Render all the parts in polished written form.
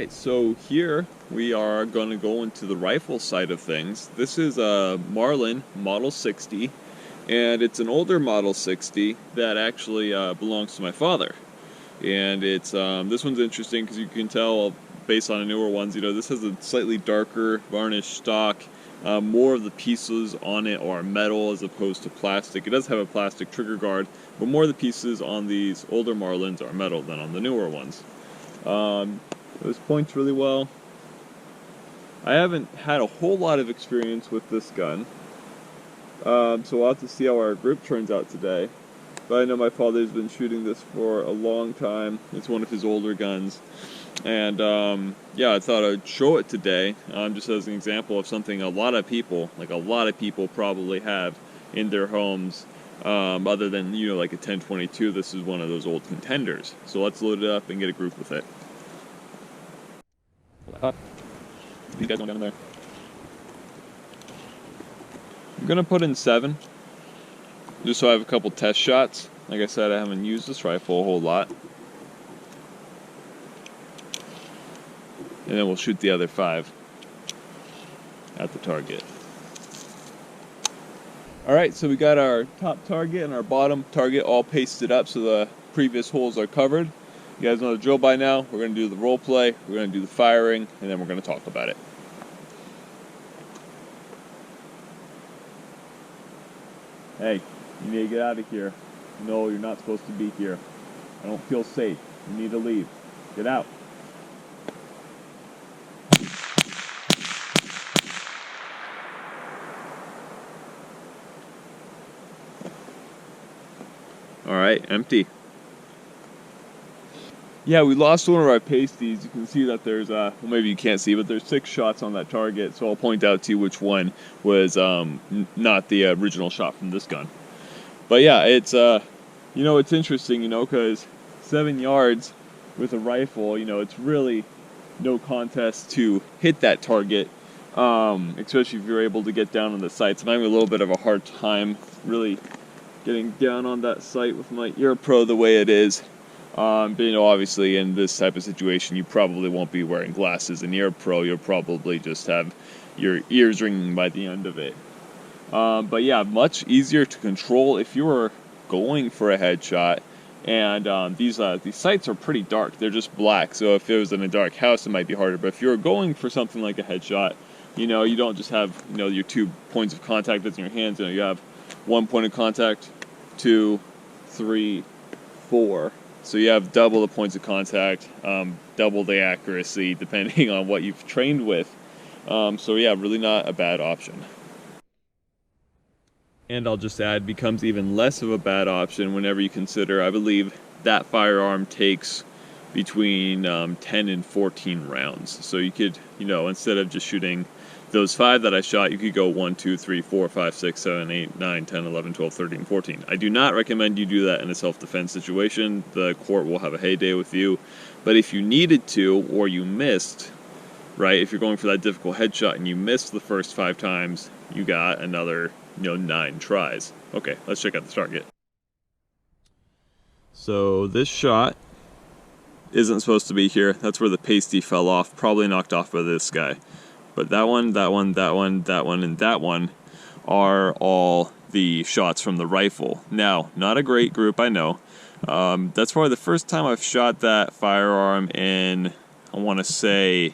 Alright, so here we are going to go into the rifle side of things. This is a Marlin Model 60, and it's an older Model 60 that actually belongs to my father. And it's this one's interesting because you can tell based on the newer ones, this has a slightly darker varnished stock. More of the pieces on it are metal as opposed to plastic. It does have a plastic trigger guard, but more of the pieces on these older Marlins are metal than on the newer ones. This points really well. I haven't had a whole lot of experience with this gun, so we'll have to see how our group turns out today. But I know my father's been shooting this for a long time. It's one of his older guns, and yeah, I thought I'd show it today, just as an example of something a lot of people probably have in their homes. Other than like a 1022, this is one of those old contenders. So let's load it up and get a group with it. These guys going down in there. I'm gonna put in 7, just so I have a couple test shots. Like I said, I haven't used this rifle a whole lot, and then we'll shoot the other 5 at the target. Alright, so we got our top target and our bottom target all pasted up so the previous holes are covered. You guys know the drill by now. We're going to do the role play, we're going to do the firing, and then we're going to talk about it. Hey, you need to get out of here. No, you're not supposed to be here. I don't feel safe. You need to leave. Get out. Alright, empty. Yeah, we lost one of our pasties. You can see that there's, well, maybe you can't see, but there's 6 shots on that target, so I'll point out to you which one was not the original shot from this gun. But yeah, it's, it's interesting, because 7 yards with a rifle, it's really no contest to hit that target, especially if you're able to get down on the sights. I'm having a little bit of a hard time really getting down on that sight with my ear pro the way it is. But obviously in this type of situation you probably won't be wearing glasses and ear pro. You'll probably just have your ears ringing by the end of it. But yeah, much easier to control if you were going for a headshot. And these sights are pretty dark. They're just black, so if it was in a dark house it might be harder. But if you're going for something like a headshot, you don't just have your 2 points of contact that's in your hands. You have 1 point of contact, 2, 3, 4. So you have double the points of contact, double the accuracy, depending on what you've trained with. So yeah, really not a bad option. And I'll just add, becomes even less of a bad option whenever you consider, I believe, that firearm takes between 10 and 14 rounds. So you could, instead of just shooting those 5 that I shot, you could go 1, 2, 3, 4, 5, 6, 7, 8, 9, 10, 11, 12, 13, 14. I do not recommend you do that in a self-defense situation. The court will have a heyday with you. But if you needed to, or you missed, right, if you're going for that difficult headshot and you missed the first 5 times, you got another, 9 tries. Okay, let's check out the target. So this shot isn't supposed to be here. That's where the pasty fell off, probably knocked off by this guy. But that one, that one, that one, that one, and that one are all the shots from the rifle. Now, not a great group, I know. That's probably the first time I've shot that firearm in, I want to say,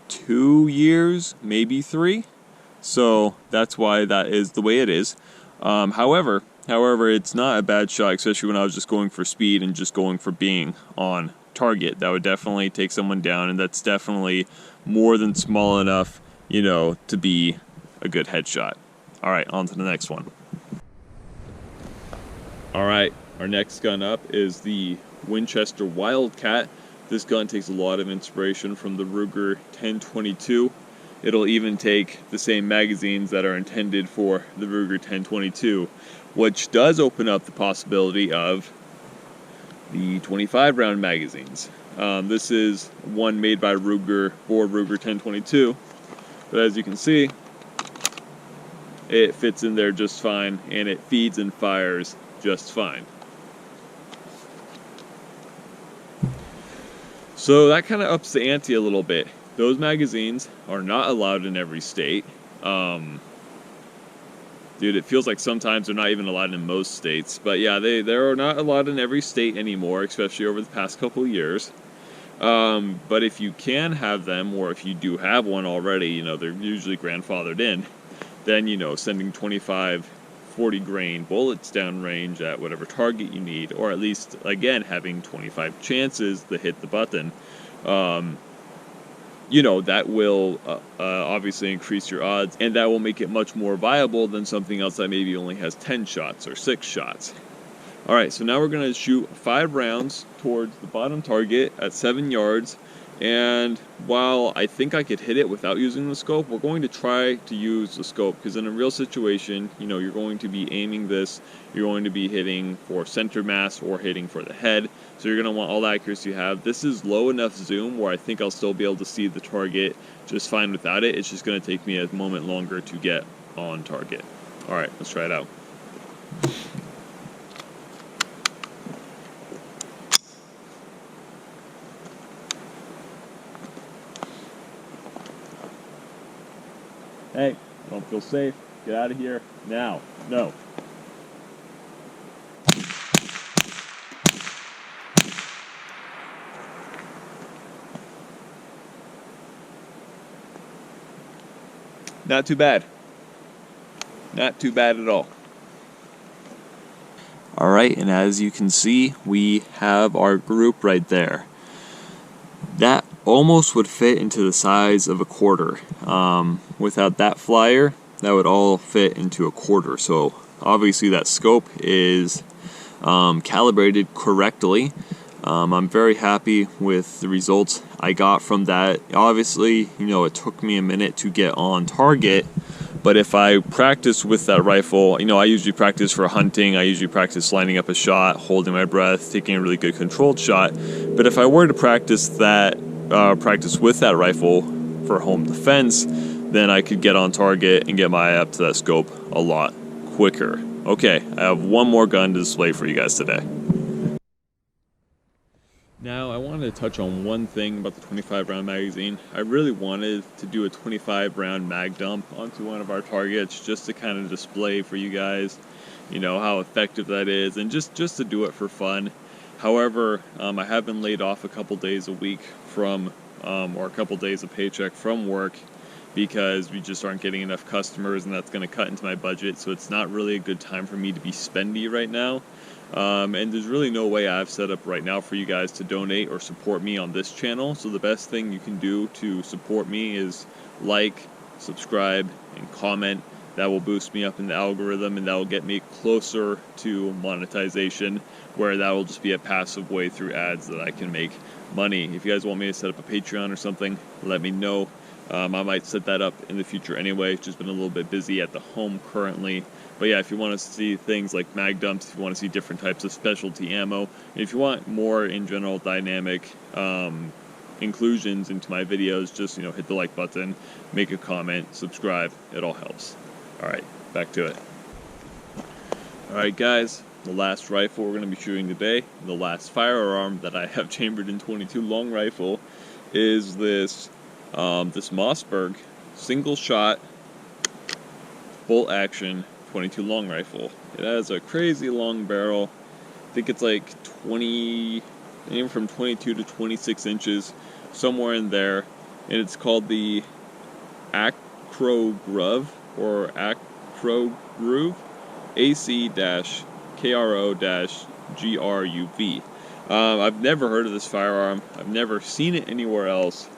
2 years, maybe 3. So that's why that is the way it is. However, it's not a bad shot, especially when I was just going for speed and just going for being on target. That would definitely take someone down, and that's definitely more than small enough, to be a good headshot. Alright, on to the next one. Alright, our next gun up is the Winchester Wildcat. This gun takes a lot of inspiration from the Ruger 1022. It'll even take the same magazines that are intended for the Ruger 1022, which does open up the possibility of the 25 round magazines. This is one made by Ruger for Ruger 1022, but as you can see, it fits in there just fine, and it feeds and fires just fine. So that kind of ups the ante a little bit. Those magazines are not allowed in every state. Dude, it feels like sometimes they're not even allowed in most states. But yeah, they're not allowed in every state anymore, especially over the past couple of years. But if you can have them, or if you do have one already, you know, they're usually grandfathered in, then, you know, sending 25, 40 grain bullets downrange at whatever target you need, or at least, again, having 25 chances to hit the button, you know, that will obviously increase your odds, and that will make it much more viable than something else that maybe only has 10 shots or 6 shots. Alright, so now we're going to shoot 5 rounds towards the bottom target at 7 yards, and while I think I could hit it without using the scope, we're going to try to use the scope, because in a real situation, you know, you're going to be aiming this, you're going to be hitting for center mass or hitting for the head, so you're going to want all the accuracy you have. This is low enough zoom where I think I'll still be able to see the target just fine without it. It's just going to take me a moment longer to get on target. Alright, let's try it out. Hey, I don't feel safe. Get out of here now. No. Not too bad. Not too bad at all. Alright, and as you can see, we have our group right there. That almost would fit into the size of a quarter. Without that flyer, that would all fit into a quarter. So obviously that scope is calibrated correctly. I'm very happy with the results I got from that. Obviously, you know, it took me a minute to get on target, but if I practice with that rifle, you know, I usually practice for hunting, I usually practice lining up a shot, holding my breath, taking a really good controlled shot. But if I were to practice that, practice with that rifle for home defense, then I could get on target and get my eye up to that scope a lot quicker. Okay, I have one more gun to display for you guys today. Now, I wanted to touch on one thing about the 25 round magazine. I really wanted to do a 25 round mag dump onto one of our targets just to kind of display for you guys, you know, how effective that is, and just to do it for fun. However, I have been laid off a couple days a week from, or a couple days of paycheck from work, because we just aren't getting enough customers, and that's going to cut into my budget, so it's not really a good time for me to be spendy right now. And there's really no way I've set up right now for you guys to donate or support me on this channel. So the best thing you can do to support me is like, subscribe, and comment. That will boost me up in the algorithm, and that will get me closer to monetization, where that will just be a passive way through ads that I can make money. If you guys want me to set up a Patreon or something, let me know. I might set that up in the future anyway. It's just been a little bit busy at the home currently. But yeah, if you want to see things like mag dumps, if you want to see different types of specialty ammo, and if you want more in general dynamic inclusions into my videos, just, you know, hit the like button, make a comment, subscribe. It all helps. All right, back to it. All right, guys, the last rifle we're going to be shooting today, the last firearm that I have chambered in .22 long rifle, is this this Mossberg single shot bolt action .22 long rifle. It has a crazy long barrel. I think it's like 20, anywhere from 22 to 26 inches, somewhere in there. And it's called the Acro Groove, or Acro Groove, AC-KRO-GRUV. I've never heard of this firearm. I've never seen it anywhere else.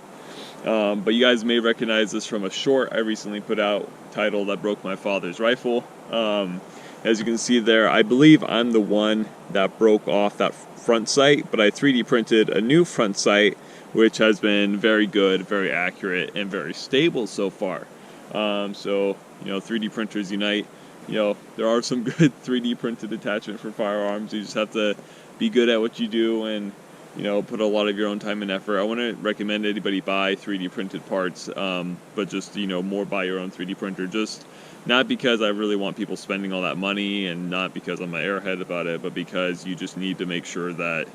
But you guys may recognize this from a short I recently put out titled "I Broke My Father's Rifle." As you can see there, I believe I'm the one that broke off that front sight, but I 3D printed a new front sight, which has been very good, very accurate, and very stable so far. So, you know, 3D printers unite. You know, there are some good 3D printed attachment for firearms. You just have to be good at what you do and, you know, put a lot of your own time and effort. I wouldn't recommend anybody buy 3D printed parts, but just, you know, more buy your own 3D printer. Just not because I really want people spending all that money, and not because I'm an airhead about it, but because you just need to make sure that,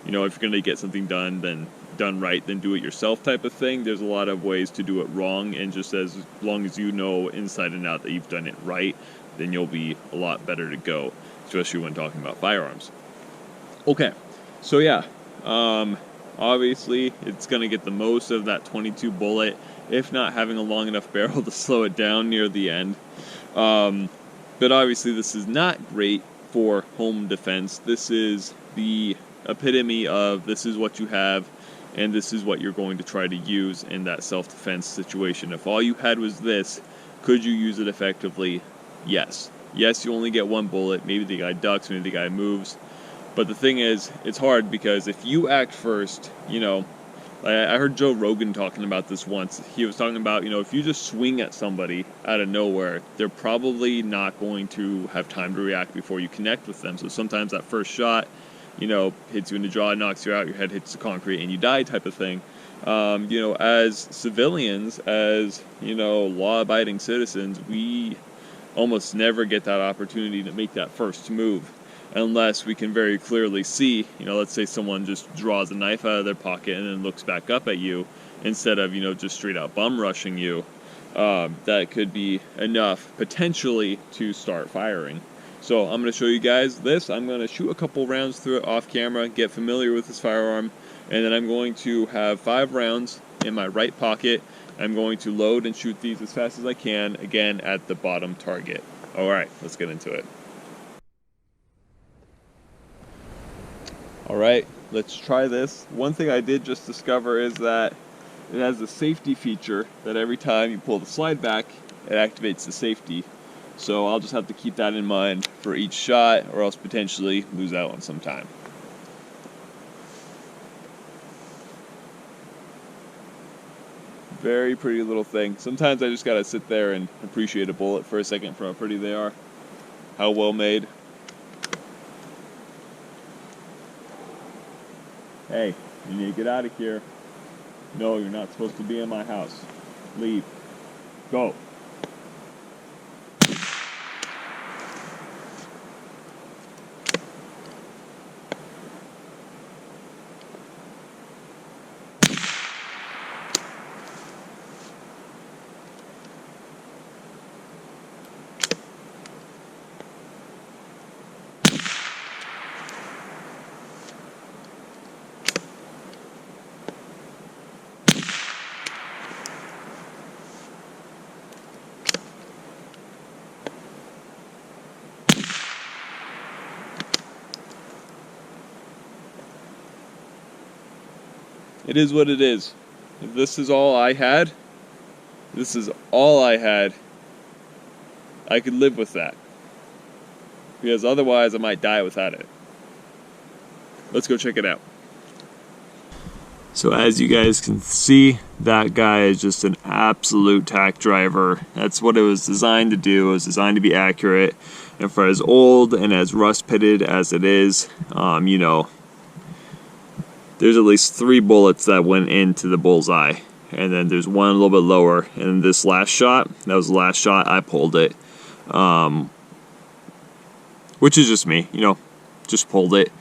you know, if you're going to get something done, then done right than do it yourself type of thing. There's a lot of ways to do it wrong, and just as long as you know inside and out that you've done it right, then you'll be a lot better to go, especially when talking about firearms. Okay, so yeah, obviously it's going to get the most of that 22 bullet, if not having a long enough barrel to slow it down near the end. But obviously this is not great for home defense. This is the epitome of this is what you have, and this is what you're going to try to use in that self-defense situation. If all you had was this, could you use it effectively? Yes. Yes, you only get one bullet. Maybe the guy ducks, maybe the guy moves. But the thing is, it's hard because if you act first, you know, I heard Joe Rogan talking about this once. He was talking about, you know, if you just swing at somebody out of nowhere, they're probably not going to have time to react before you connect with them. So sometimes that first shot, you know, hits you in the jaw, knocks you out, your head hits the concrete, and you die type of thing. You know, as civilians, as, you know, law-abiding citizens, we almost never get that opportunity to make that first move unless we can very clearly see, you know, let's say someone just draws a knife out of their pocket and then looks back up at you instead of, you know, just straight out bum rushing you. That could be enough potentially to start firing. So I'm going to show you guys this. I'm going to shoot a couple rounds through it off camera, get familiar with this firearm, and then I'm going to have 5 rounds in my right pocket. I'm going to load and shoot these as fast as I can, again at the bottom target. Alright, let's get into it. Alright, let's try this. One thing I did just discover is that it has a safety feature that every time you pull the slide back, it activates the safety. So I'll just have to keep that in mind for each shot, or else potentially lose out on some time. Very pretty little thing. Sometimes I just gotta sit there and appreciate a bullet for a second for how pretty they are, how well made. Hey, you need to get out of here. No, you're not supposed to be in my house. Leave. Go. It is what it is. If this is all I had, I could live with that. Because otherwise I might die without it. Let's go check it out. So as you guys can see, that guy is just an absolute tack driver. That's what it was designed to do. It was designed to be accurate. And for as old and as rust pitted as it is, you know, there's at least 3 bullets that went into the bullseye, and then there's one a little bit lower, and this last shot, that was the last shot, I pulled it, which is just me, you know, just pulled it,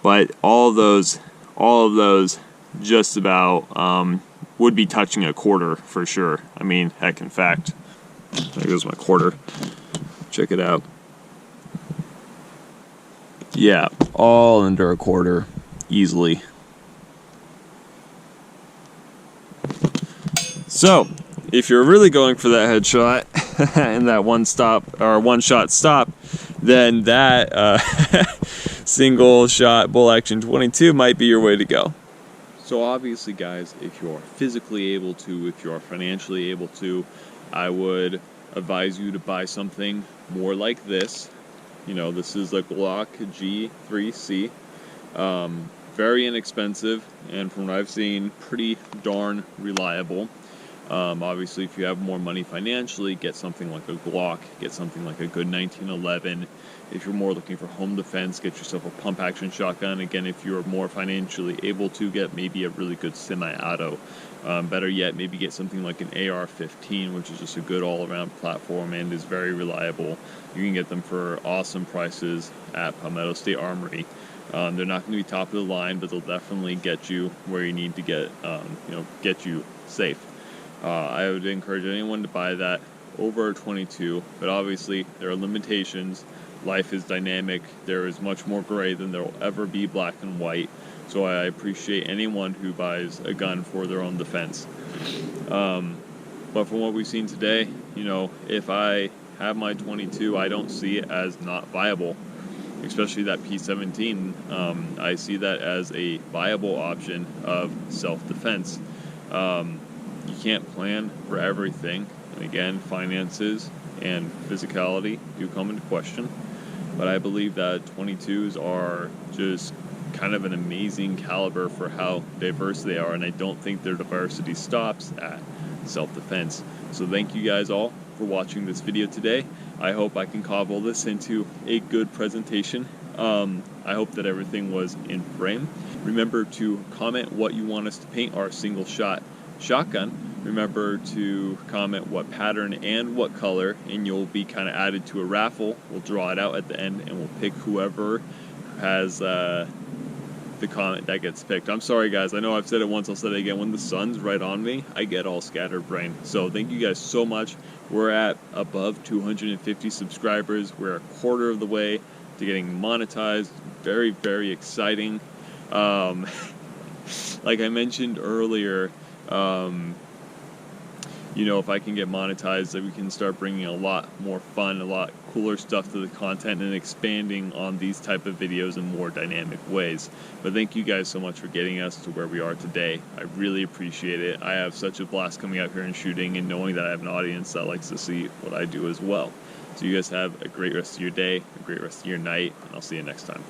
but all of those just about would be touching a quarter for sure. I mean, heck, in fact, there goes my quarter, check it out. Yeah, all under a quarter, easily. So, if you're really going for that headshot and that one shot stop, then that single shot bolt action 22 might be your way to go. So obviously, guys, if you're physically able to, if you're financially able to, I would advise you to buy something more like this. You know, this is a Glock G3C. Very inexpensive, and from what I've seen, pretty darn reliable. Obviously, if you have more money financially, get something like a Glock, get something like a good 1911. If you're more looking for home defense, get yourself a pump action shotgun. Again, if you're more financially able to, get maybe a really good semi-auto. Better yet, maybe get something like an AR-15, which is just a good all-around platform and is very reliable. You can get them for awesome prices at Palmetto State Armory. They're not going to be top of the line, but they'll definitely get you where you need to get, get you safe. I would encourage anyone to buy that over 22, but obviously there are limitations. Life is dynamic. There is much more gray than there will ever be black and white. So I appreciate anyone who buys a gun for their own defense. But from what we've seen today, if I have my 22, I don't see it as not viable, especially that P17. I see that as a viable option of self-defense. You can't plan for everything. And again, finances and physicality do come into question. But I believe that 22s are just kind of an amazing caliber for how diverse they are. And I don't think their diversity stops at self-defense. So thank you guys all for watching this video today. I hope I can cobble this into a good presentation. I hope that everything was in frame. Remember to comment what you want us to paint our single shot shotgun. Remember to comment what pattern and what color, and you'll be kind of added to a raffle. We'll draw it out at the end, and we'll pick whoever has the comment that gets picked. I'm sorry guys, I know I've said it once, I'll say it again. When the sun's right on me, I get all scatterbrained. So thank you guys so much. We're at above 250 subscribers. We're a quarter of the way to getting monetized. Very, very exciting. Like I mentioned earlier, if I can get monetized, that we can start bringing a lot more fun, a lot cooler stuff to the content and expanding on these type of videos in more dynamic ways. But thank you guys so much for getting us to where we are today. I really appreciate it. I have such a blast coming out here and shooting and knowing that I have an audience that likes to see what I do as well. So you guys have a great rest of your day, a great rest of your night, and I'll see you next time.